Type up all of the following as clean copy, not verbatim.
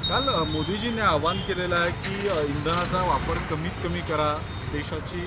काल मोदीजींनी आवाहन केलेलं आहे की इंधनाचा वापर कमीत कमी करा, देशाची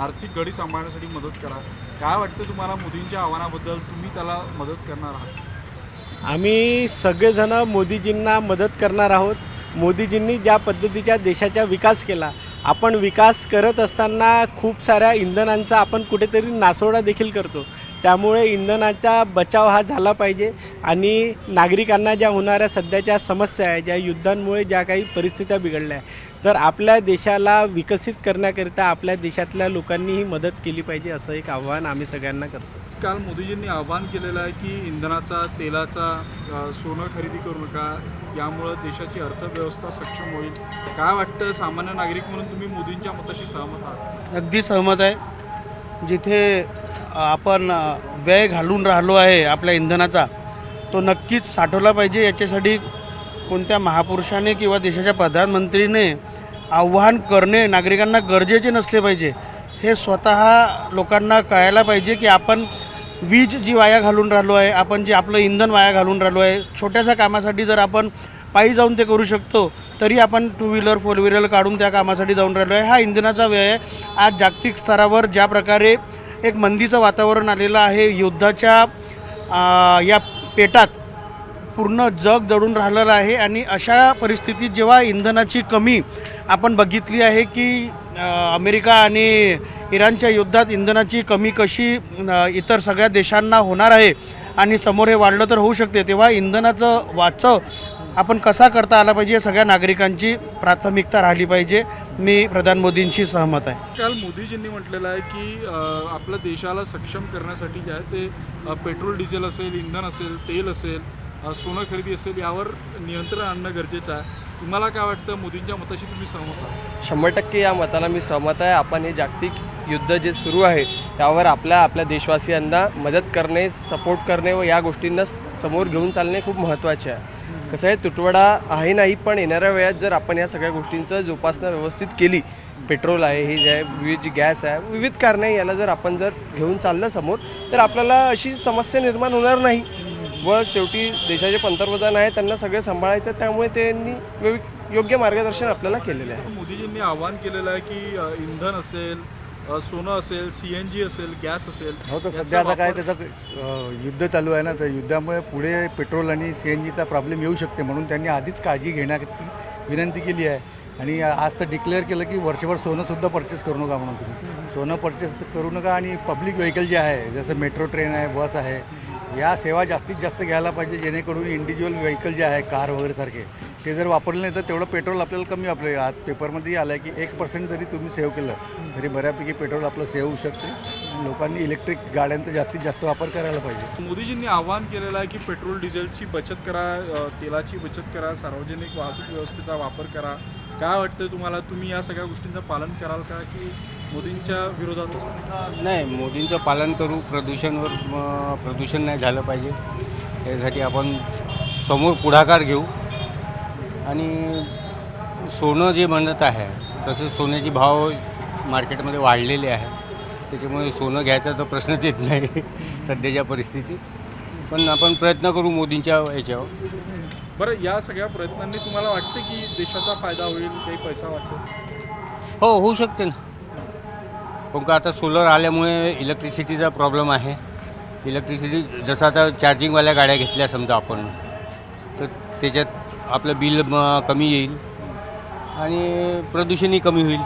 आर्थिक घडी सांभाळण्यासाठी मदत करा. काय वाटतं तुम्हाला मोदींच्या आव्हानाबद्दल? तुम्ही त्याला मदत करणार आहात? आम्ही सगळेजण मोदीजींना मदत करणार आहोत. मोदीजींनी ज्या पद्धतीच्या देशाचा विकास केला, आपण विकास करत असताना खूप साऱ्या इंधनांचा आपण कुठेतरी नासोडा देखील करतो. त्यामुळे इंधनाचा बचाव हा झाला पाहिजे आणि नागरिकांना ज्या होणाऱ्या सध्याच्या समस्या आहे, ज्या युद्धांमुळे ज्या काही परिस्थित्या बिघडल्या आहे, तर आपल्या देशाला विकसित करण्याकरिता आपल्या देशातल्या लोकांनीही मदत केली पाहिजे, असं एक आव्हान आम्ही सगळ्यांना करतो. काल मोदीजींनी आवाहन केलेलं आहे की इंधनाचा, तेलाचा, सोनं खरेदी करू नका, यामुळं देशाची अर्थव्यवस्था सक्षम होईल. काय वाटतं, सामान्य नागरिक म्हणून तुम्ही मोदींच्या मताशी सहमत आहात? अगदी सहमत आहे. जिथे आपण व्यय घालून राहिलो आहे आपल्या इंधनाचा, तो नक्कीच साठवला पाहिजे. याच्यासाठी कोणत्या महापुरुषाने किंवा देशाच्या प्रधानमंत्रीने आव्हान करणे नागरिकांना गरजेचे नसले पाहिजे. हे स्वतः लोकांना कळायला पाहिजे की आपण वीज जी वाया घालून राहिलो आहे, आपण जे आपलं इंधन वाया घालून राहिलो आहे, छोट्याशा कामासाठी जर आपण पायी जाऊन ते करू शकतो, तरी आपण टू व्हीलर फोर व्हीलर काढून त्या कामासाठी जाऊन राहिलो आहे. हा इंधनाचा व्यय आहे. आज जागतिक स्तरावर ज्या प्रकारे एक मंदीचं वातावरण आलेलं आहे, युद्धाच्या या पेटात पूर्ण जग जळून राहिलेलं आहे आणि अशा परिस्थितीत जेव्हा इंधनाची कमी आपण बघितली आहे की अमेरिका आणि इराणच्या युद्धात इंधनाची कमी कशी इतर सगळ्या देशांना होणार आहे आणि समोर हे वाढलं तर होऊ शकते, तेव्हा इंधनाचं वाचव आपण कसा करता आला पाहिजे, सगळ्या नागरिकांची प्राथमिकता राहिली पाहिजे. मी प्रधान मोदींशी सहमत आहे. काल मोदीजींनी म्हटलेलं आहे की आपल्या देशाला सक्षम करण्यासाठी जे आहे ते पेट्रोल डिझेल असेल, इंधन असेल, तेल असेल, सोनं खरेदी असेल, यावर नियंत्रण आणणं गरजेचं आहे. तुम्हाला काय वाटतं, मोदींच्या मताशी तुम्ही सहमत आहात? 100% या मताला मी सहमत आहे. आपण हे जागतिक युद्ध जे सुरू आहे त्यावर आपल्या देशवासियांना मदत करणे, सपोर्ट करणे व या गोष्टींना समोर घेऊन चालणे खूप महत्त्वाचे आहे. कसं आहे, तुटवडा आहे नाही, पण येणाऱ्या वेळात जर आपण या सगळ्या गोष्टींचं जोपासना व्यवस्थित केली, पेट्रोल आहे, हे जे आहे, विविध गॅस आहे, विविध कारणे, याला जर आपण घेऊन चाललं समोर, तर आपल्याला अशी समस्या निर्माण होणार नाही. व शेवटी देशाचे पंतप्रधान आहेत, त्यांना सगळं सांभाळायचं, त्यामुळे त्यांनी योग्य मार्गदर्शन आपल्याला केलेलं आहे. मोदीजींनी आवाहन केलेलं आहे की इंधन असेल, सोनं असेल, CNG असेल, गॅस असेल. हो, तर सध्या आता काय त्याचं युद्ध चालू आहे ना, तर युद्धामुळे पुढे पेट्रोल आणि CNGचा प्रॉब्लेम येऊ शकते, म्हणून त्यांनी आधीच काळजी घेण्याची विनंती केली आहे. आणि आज तर डिक्लेअर केलं की वर्षभर सोनंसुद्धा परचेस करू नका म्हणून. तुम्ही सोनं परचेस करू नका आणि पब्लिक व्हेकल जे आहे, जसं मेट्रो ट्रेन आहे, बस आहे, या सेवा जास्तीत जास्त घ्यायला पाहिजे, जेणेकरून इंडिव्हिज्युअल व्हेकल जे आहे, कार वगैरे सारखे, ते जर वापरले नाही तर तेवढं पेट्रोल आपल्याला कमी. आपले आज पेपरमध्येही आलं आहे की 1% जरी तुम्ही सेव्ह केलं तरी बऱ्यापैकी पेट्रोल आपलं सेव्ह होऊ शकते. लोकांनी इलेक्ट्रिक गाड्यांचा जास्तीत जास्त वापर करायला पाहिजे. मोदीजींनी आवाहन केलेलं आहे की पेट्रोल डिझेलची बचत करा, तेलाची बचत करा, सार्वजनिक वाहतूक व्यवस्थेचा वापर करा. काय वाटतं तुम्हाला, तुम्ही या सगळ्या गोष्टींचं पालन कराल का, की मोदींच्या विरोधात असेल? नाही, मोदींचं पालन करू. प्रदूषण नाही झालं पाहिजे, यासाठी आपण समोर पुढाकार घेऊ. आणि सोनं जे म्हणत आहे, तसं सोन्याचे भाव मार्केटमध्ये वाढलेले आहे, त्याच्यामुळे सोनं घ्यायचा तर प्रश्नच येत नाही सध्याच्या परिस्थितीत. पण आपण प्रयत्न करू मोदींच्या याच्यावर. बरं, या सगळ्या प्रयत्नांनी तुम्हाला वाटतं की देशाचा फायदा होईल, काही पैसा वाचेल? हो, होऊ शकते ना. पण का आता सोलर आल्यामुळे इलेक्ट्रिसिटीचा प्रॉब्लेम आहे. इलेक्ट्रिसिटी जसं आता चार्जिंगवाल्या गाड्या घेतल्या समजा आपण, तर त्याच्यात आपलं बिल कमी येईल आणि प्रदूषणही कमी होईल.